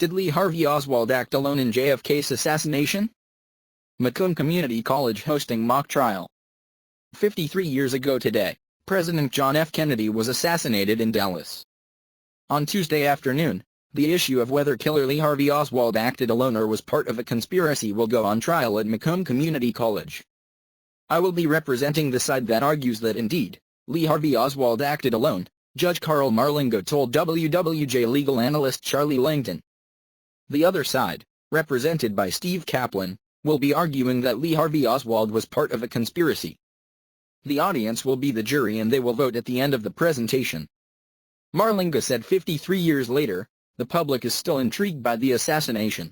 Did Lee Harvey Oswald act alone in JFK's assassination? Macomb Community College hosting mock trial. 53 years ago today, President John F. Kennedy was assassinated in Dallas. On Tuesday afternoon, the issue of whether killer Lee Harvey Oswald acted alone or was part of a conspiracy will go on trial at Macomb Community College. I will be representing the side that argues that indeed, Lee Harvey Oswald acted alone, Judge Carl Marlinga told WWJ legal analyst Charlie Langton. The other side, represented by Steve Kaplan, will be arguing that Lee Harvey Oswald was part of a conspiracy. The audience will be the jury and they will vote at the end of the presentation. Marlinga said 53 years later, the public is still intrigued by the assassination.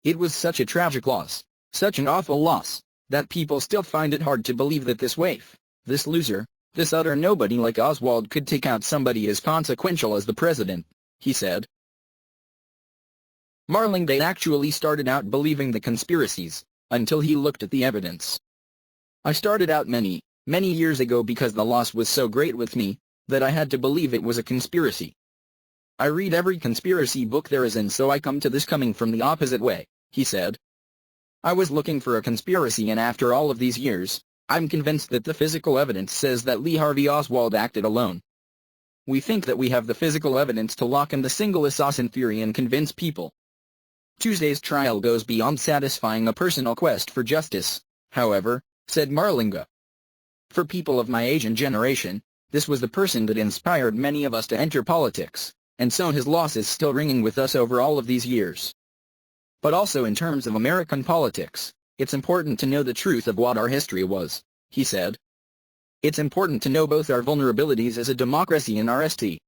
It was such a tragic loss, such an awful loss, that people still find it hard to believe that this waif, this loser, this utter nobody like Oswald could take out somebody as consequential as the president, he said. Marlinga actually started out believing the conspiracies, until he looked at the evidence. I started out many years ago because the loss was so great with me, that I had to believe it was a conspiracy. I read every conspiracy book there is and so I come to this coming from the opposite way, he said. I was looking for a conspiracy and after all of these years, I'm convinced that the physical evidence says that Lee Harvey Oswald acted alone. We think that we have the physical evidence to lock in the single assassin theory and convince people. Tuesday's trial goes beyond satisfying a personal quest for justice, however, said Marlinga. For people of my age and generation, this was the person that inspired many of us to enter politics, and so his loss is still ringing with us over all of these years. But also in terms of American politics, it's important to know the truth of what our history was, he said. It's important to know both our vulnerabilities as a democracy and our st.